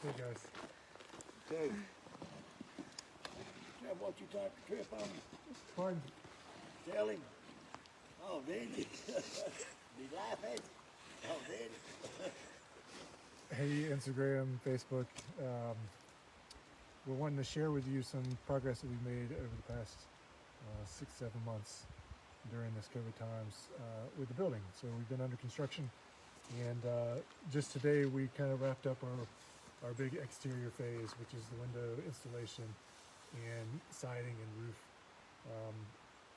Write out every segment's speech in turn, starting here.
Hey guys. Okay. Jeff, what you took a trip on? Pardon? Tell him. Oh, did you? Be laughing. Oh, did he? Hey, Instagram, Facebook. We're wanting to share with you some progress that we've made over the past 6-7 months during this COVID times with the building. So we've been under construction, and just today we kind of wrapped up our big exterior phase, which is the window installation and siding and roof.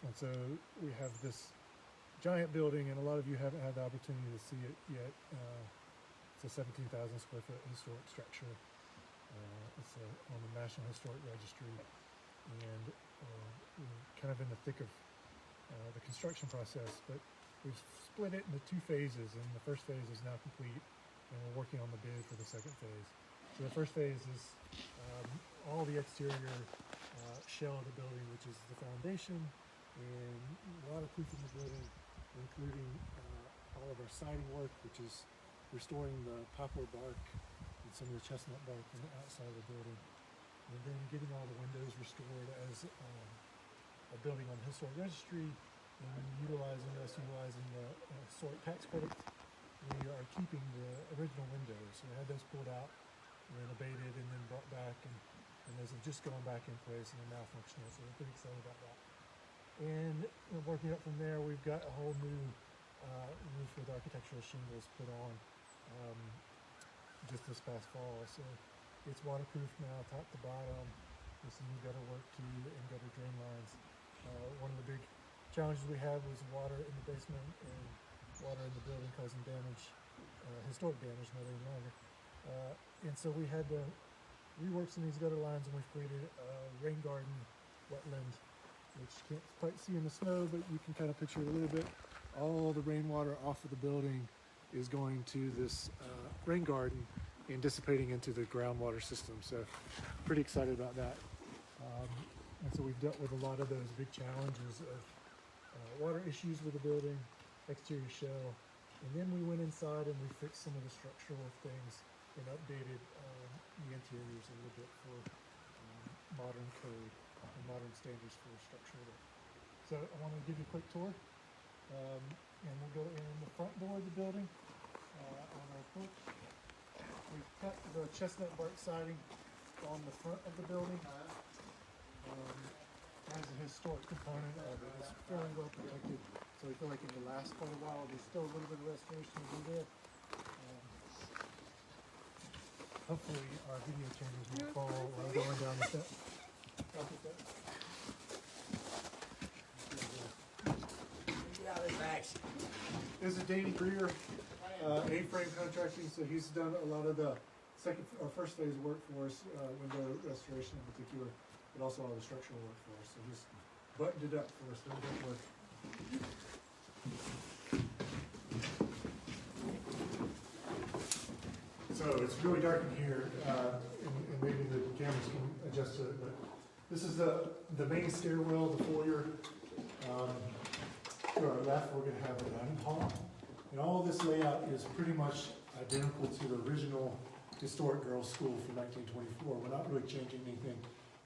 And so we have this giant building, and a lot of you haven't had the opportunity to see it yet. It's a 17,000 square foot historic structure. It's on the National Historic Registry, and we're kind of in the thick of the construction process, but we've split it into 2 phases, and the first phase is now complete, and we're working on the bid for the second phase. So the first phase is all the exterior shell of the building, which is the foundation, and waterproofing the building, including all of our siding work, which is restoring the poplar bark and some of the chestnut bark on the outside of the building, and then getting all the windows restored as a building on the historic registry, and utilizing the historic tax credit. We are keeping the original windows. So we had those pulled out and abated and then brought back, and those have just gone back in place and are now functional. So we're pretty excited about that. And working up from there, we've got a whole new roof with architectural shingles put on just this past fall. So it's waterproof now, top to bottom, with some new gutter work too, and gutter drain lines. One of the big challenges we had was water in the basement and water in the building causing damage, historic damage, not any longer. And so we had to rework some of these gutter lines, and we've created a rain garden wetland, which you can't quite see in the snow, but you can kind of picture it a little bit. All the rainwater off of the building is going to this rain garden and dissipating into the groundwater system. So pretty excited about that. And so we've dealt with a lot of those big challenges of water issues with the building, exterior shell, and then we went inside and we fixed some of the structural things and updated the interiors a little bit for modern code and modern standards for structural work. So I want to give you a quick tour, and we'll go in the front door of the building on our porch. We've cut the chestnut bark siding on the front of the building. As a historic component of it, it's fairly well protected, so we feel like it will last quite a while. There's still a little bit of restoration to do there. Hopefully our video cameras won't fall while I'm going down the steps. This is Danny Greer, A-frame contracting, so he's done a lot of the first phase work for us, window restoration in particular, but also all the structural work for us. So just buttoned it up for us, done good work. So it's really dark in here, and maybe the cameras can adjust to it, but this is the main stairwell, the foyer. To our left, we're going to have a dining hall, and all of this layout is pretty much identical to the original historic girls' school from 1924. We're not really changing anything.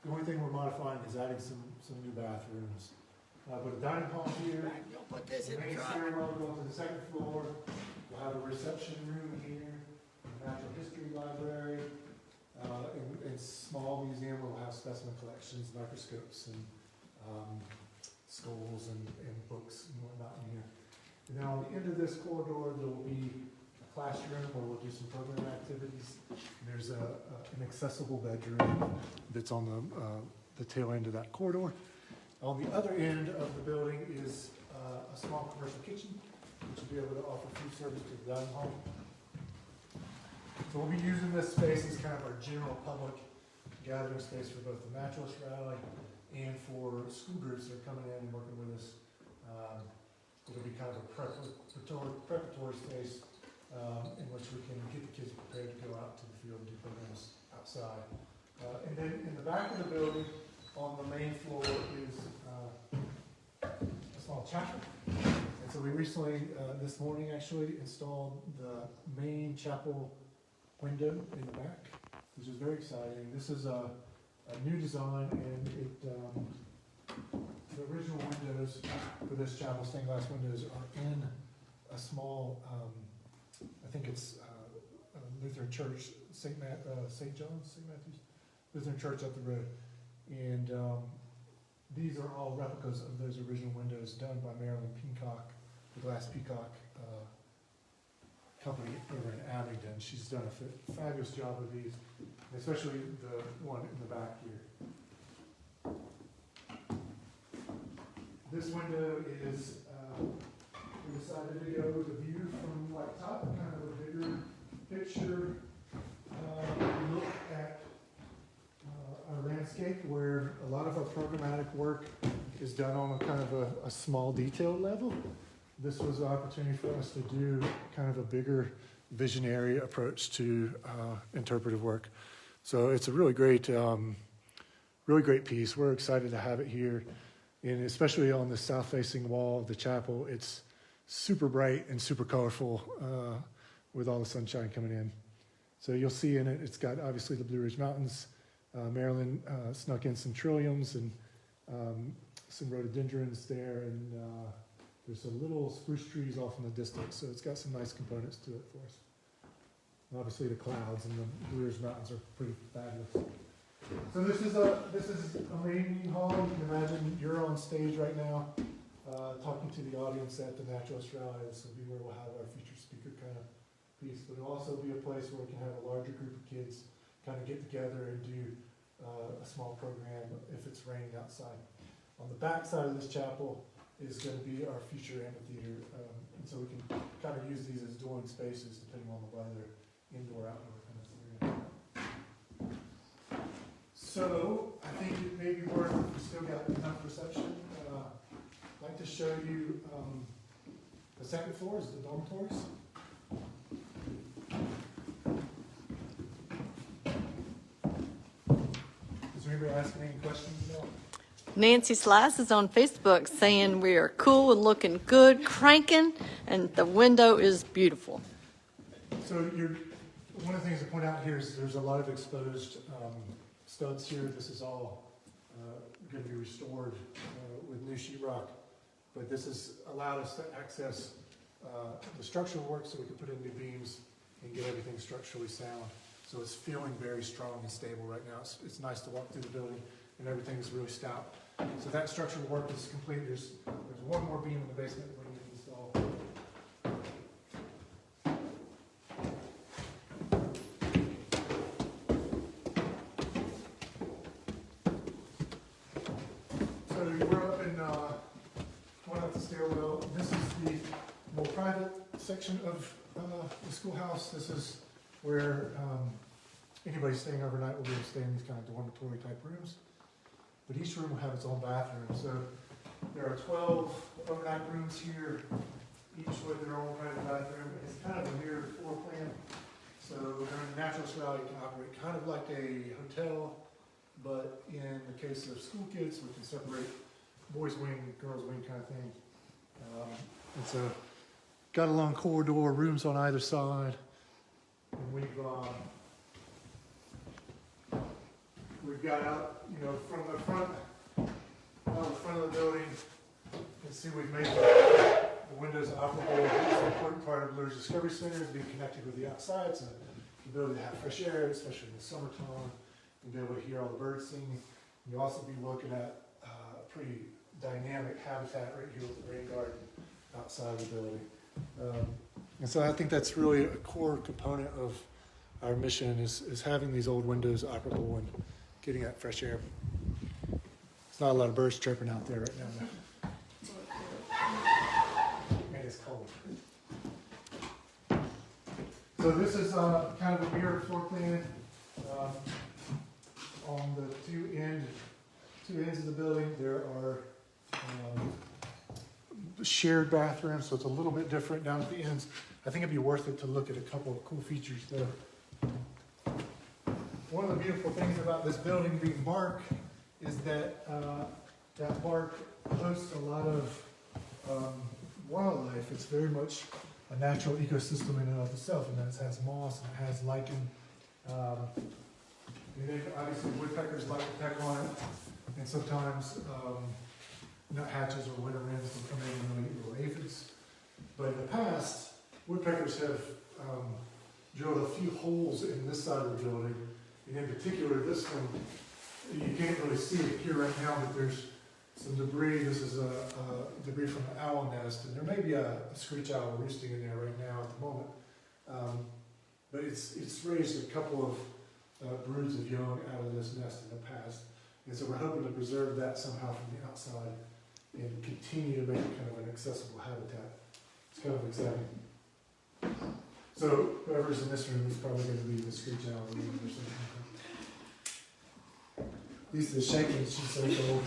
The only thing we're modifying is adding some new bathrooms. But a dining hall here, the main stairwell going to the second floor. We'll have a reception room here, a natural history library, and small museum where we'll have specimen collections, microscopes, and skulls and books and whatnot in here. And then on the end of this corridor, there will be a classroom where we'll do some program activities. And there's an accessible bedroom that's on the tail end of that corridor. On the other end of the building is a small commercial kitchen, which will be able to offer food service to the dining hall. So we'll be using this space as kind of our general public gathering space for both the naturalist rally and for school groups that are coming in and working with us. It'll be kind of a preparatory space in which we can get the kids prepared to go out to the field and do programs outside. And then in the back of the building, on the main floor, is a small chapel. And so we recently, this morning actually, installed the main chapel window in the back. which is very exciting. This is a new design, and the original windows for this chapel, stained glass windows, are in a small, I think it's Lutheran Church, St. Matthew's Lutheran Church up the road. And these are all replicas of those original windows done by Marilyn Peacock, the Glass Peacock company over in Abingdon. She's done a fabulous job with these, especially the one in the back here. This window is, we decided to go with a view from like top, kind of a bigger picture look at our landscape, where a lot of our programmatic work is done on a kind of a small detail level. This was an opportunity for us to do kind of a bigger visionary approach to interpretive work. So it's a really great piece. We're excited to have it here, and especially on the south-facing wall of the chapel. It's super bright and super colorful with all the sunshine coming in. So you'll see in it, it's got obviously the Blue Ridge Mountains. Maryland snuck in some trilliums and some rhododendrons there, and there's some little spruce trees off in the distance, so it's got some nice components to it for us. And obviously the clouds and the Blue Ridge Mountains are pretty fabulous. So this is a main meeting hall. You can imagine you're on stage right now talking to the audience at the Naturalist Rally. This will be where we'll have our featured speaker kind of piece, but it'll also be a place where we can have a larger group of kids kind of get together and do a small program if it's raining outside. On the back side of this chapel is going to be our future amphitheater, and so we can kind of use these as dueling spaces depending on the weather, indoor, outdoor kind of scenario. So I think it may be worth, if we still got enough reception, I'd like to show you the second floor is the dormitories. Is there anybody asking any questions about? Nancy Slice is on Facebook saying we are cool and looking good, cranking, and the window is beautiful. So one of the things to point out here is there's a lot of exposed studs here. This is all going to be restored with new sheetrock, but this has allowed us to access the structural work so we can put in new beams and get everything structurally sound. So it's feeling very strong and stable right now. It's nice to walk through the building and everything is really stout. So that structural work is complete. There's one more beam in the basement that we need to install. So we're up in going up the stairwell. This is the more private section of the schoolhouse. This is where anybody staying overnight will be able to stay in these kind of dormitory type rooms. But each room will have its own bathroom. So there are 12 overnight rooms here, each with their own private bathroom. It's kind of a mirrored floor plan. So during the Naturalist Rally, you can operate kind of like a hotel, but in the case of school kids, we can separate boys wing, girls wing kind of thing. And so got a long corridor, rooms on either side. And we've got out, from the front of the building. You can see we've made the windows operable. It's an important part of the Ridge Discovery Center is being connected with the outside, so the ability to have fresh air, especially in the summertime, and be able to hear all the birds singing. You'll also be looking at a pretty dynamic habitat right here with the rain garden outside of the building. And so I think that's really a core component of our mission is having these old windows operable and getting that fresh air. There's not a lot of birds chirping out there right now. And it's cold. So this is kind of a mirrored floor plan on the two ends of the building. There are shared bathrooms, so it's a little bit different down at the ends. I think it'd be worth it to look at a couple of cool features there. One of the beautiful things about this building being bark is that that bark hosts a lot of wildlife. It's very much a natural ecosystem in and of itself, and that it has moss and it has lichen. And then obviously woodpeckers like to peck on it, and sometimes nuthatches or winter wrens will come in and really eat little aphids. But in the past, woodpeckers have drilled a few holes in this side of the building, and in particular this one, you can't really see it here right now, but there's some debris. This is debris from an owl nest, and there may be a screech owl roosting in there right now at the moment. But it's raised a couple of broods of young out of this nest in the past, and so we're hoping to preserve that somehow from the outside and continue to make it kind of an accessible habitat. It's kind of exciting. So whoever's in this room is probably going to be the screech owl room or something. At least the shaking, she's so cold.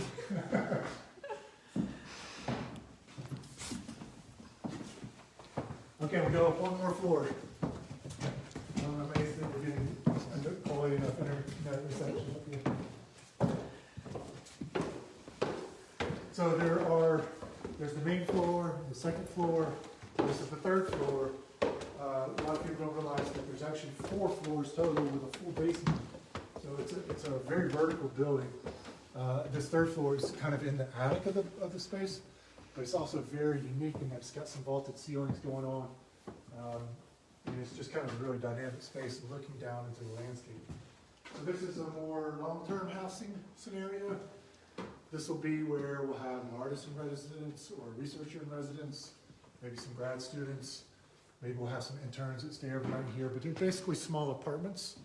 Okay, we'll go up one more floor. I'm amazed that we're getting quality enough internet reception up here. So there's the main floor, the second floor, this is the third floor. A lot of people don't realize that there's actually 4 floors total with a full basement. So it's a very vertical building. This third floor is kind of in the attic of the space, but it's also very unique in that it's got some vaulted ceilings going on. And it's just kind of a really dynamic space looking down into the landscape. So this is a more long-term housing scenario. This will be where we'll have an artist in residence or a researcher in residence, maybe some grad students. Maybe we'll have some interns that stay overnight here, but they're basically small apartments,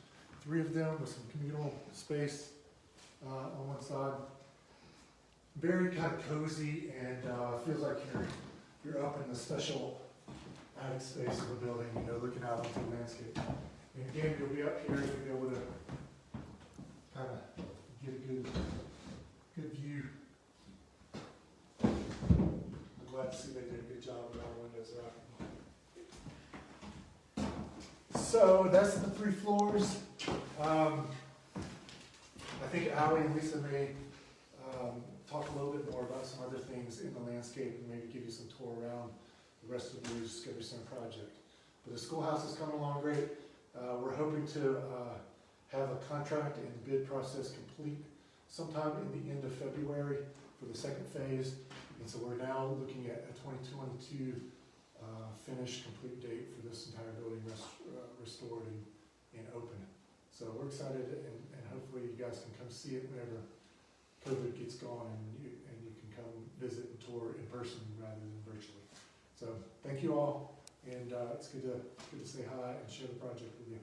3 of them with some communal space on one side. Very kind of cozy and feels like you're up in the special attic space of the building, you know, looking out onto the landscape. And again, you'll be up here, you'll be able to kind of get a good view. I'm glad to see they did a good job with our windows out. So that's the 3 floors. I think Allie and Lisa may talk a little bit more about some other things in the landscape and maybe give you some tour around the rest of the Ridge Discovery Center project. But the schoolhouse is coming along great. We're hoping to have a contract and bid process complete sometime in the end of February for the second phase. And so we're now looking at a 2022 finished complete date for this entire building restored and open. So we're excited, and hopefully you guys can come see it whenever COVID gets gone, and you can come visit and tour in person rather than virtually. So thank you all, and it's good to say hi and share the project with you.